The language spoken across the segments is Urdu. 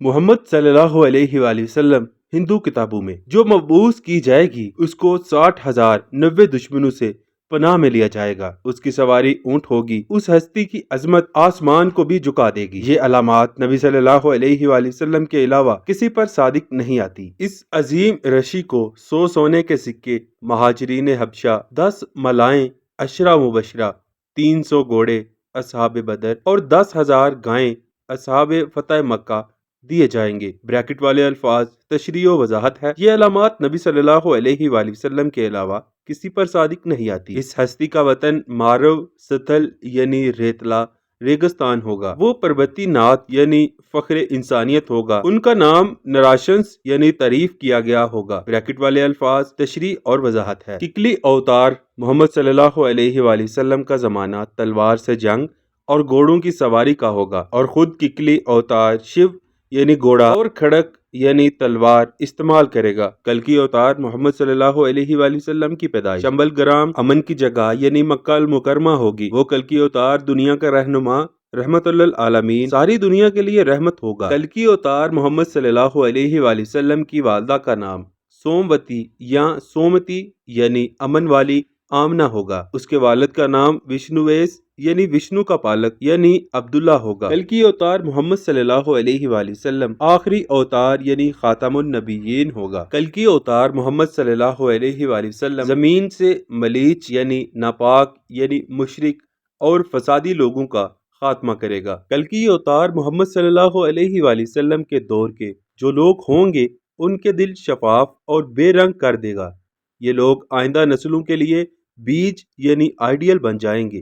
محمد صلی اللہ علیہ وآلہ وسلم ہندو کتابوں میں جو مبعوث کی جائے گی اس کو 60,090 دشمنوں سے پناہ میں لیا جائے گا، اس کی سواری اونٹ ہوگی، اس ہستی کی عظمت آسمان کو بھی جھکا دے گی۔ یہ علامات نبی صلی اللہ علیہ وآلہ وسلم کے علاوہ کسی پر صادق نہیں آتی۔ اس عظیم رشی کو 100 سونے کے سکے، مہاجرین حبشہ 10 ملائیں عشرہ مبشرہ، 300 گھوڑے اصحاب بدر اور 10,000 گائیں اصحاب فتح مکہ دیے جائیں گے۔ بریکٹ والے الفاظ تشریح و وضاحت ہے۔ یہ علامات نبی صلی اللہ علیہ وآلہ وسلم کے علاوہ کسی پر صادق نہیں آتی۔ اس ہستی کا وطن مارو ستل یعنی ریتلا ریگستان ہوگا، وہ پربتی نات یعنی فخر انسانیت ہوگا، ان کا نام نراشنس یعنی تعریف کیا گیا ہوگا۔ بریکٹ والے الفاظ تشریح اور وضاحت ہے۔ ککلی اوتار محمد صلی اللہ علیہ وآلہ وسلم کا زمانہ تلوار سے جنگ اور گھوڑوں کی سواری کا ہوگا، اور خود ککلی اوتار شیو یعنی گھوڑا اور کھڑک یعنی تلوار استعمال کرے گا۔ کلکی اوتار محمد صلی اللہ علیہ وآلہ وسلم کی پیدائش شمبل گرام امن کی جگہ یعنی مکہ المکرمہ ہوگی۔ وہ کلکی اوتار دنیا کا رہنما رحمت للعالمین ساری دنیا کے لیے رحمت ہوگا۔ کلکی اوتار محمد صلی اللہ علیہ وآلہ وسلم کی والدہ کا نام سوموتی یا سومتی یعنی امن والی آمنہ ہوگا، اس کے والد کا نام وشنویس یعنی وشنو کا پالک یعنی عبداللہ ہوگا۔ کلکی اوتار محمد صلی اللہ علیہ وآلہ وسلم آخری اوتار یعنی خاتم النبیین ہوگا۔ کلکی اوتار محمد صلی اللہ علیہ وآلہ وسلم زمین سے ملیچ یعنی ناپاک یعنی مشرک اور فسادی لوگوں کا خاتمہ کرے گا۔ کلکی اوتار محمد صلی اللہ علیہ وآلہ وسلم کے دور کے جو لوگ ہوں گے ان کے دل شفاف اور بے رنگ کر دے گا۔ یہ لوگ آئندہ نسلوں کے لیے بیج یعنی آئیڈیل بن جائیں گے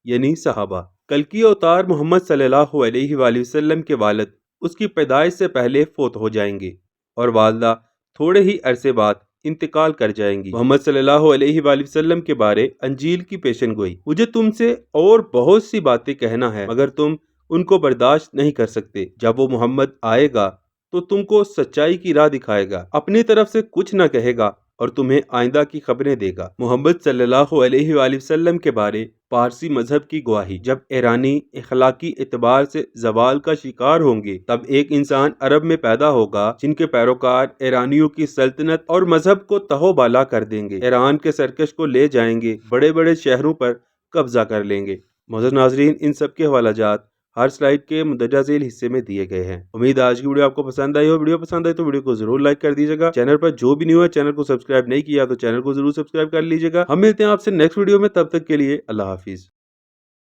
یعنی صحابہ۔ کلکی اوتار محمد صلی اللہ علیہ وآلہ وسلم کے والد اس کی پیدائش سے پہلے فوت ہو جائیں گے اور والدہ تھوڑے ہی عرصے بعد انتقال کر جائیں گی۔ محمد صلی اللہ علیہ وآلہ وسلم کے بارے انجیل کی پیشن گوئی: مجھے تم سے اور بہت سی باتیں کہنا ہے مگر تم ان کو برداشت نہیں کر سکتے۔ جب وہ محمد آئے گا تو تم کو سچائی کی راہ دکھائے گا، اپنی طرف سے کچھ نہ کہے گا اور تمہیں آئندہ کی خبریں دے گا۔ محمد صلی اللہ علیہ وآلہ وسلم کے بارے پارسی مذہب کی گواہی: جب ایرانی اخلاقی اعتبار سے زوال کا شکار ہوں گے تب ایک انسان عرب میں پیدا ہوگا جن کے پیروکار ایرانیوں کی سلطنت اور مذہب کو تہو بالا کر دیں گے، ایران کے سرکش کو لے جائیں گے، بڑے بڑے شہروں پر قبضہ کر لیں گے۔ معزز ناظرین، ان سب کے حوالہ جات ہر سلائیڈ کے مندرجہ ذیل حصے میں دیے گئے ہیں۔ امید آج کی ویڈیو آپ کو پسند آئی ہو۔ ویڈیو پسند آئی تو ویڈیو کو ضرور لائک کر دیجیے گا۔ چینل پر جو بھی نیو ہے چینل کو سبسکرائب نہیں کیا تو چینل کو ضرور سبسکرائب کر لیجیے گا۔ ہم ملتے ہیں آپ سے نیکسٹ ویڈیو میں، تب تک کے لیے اللہ حافظ۔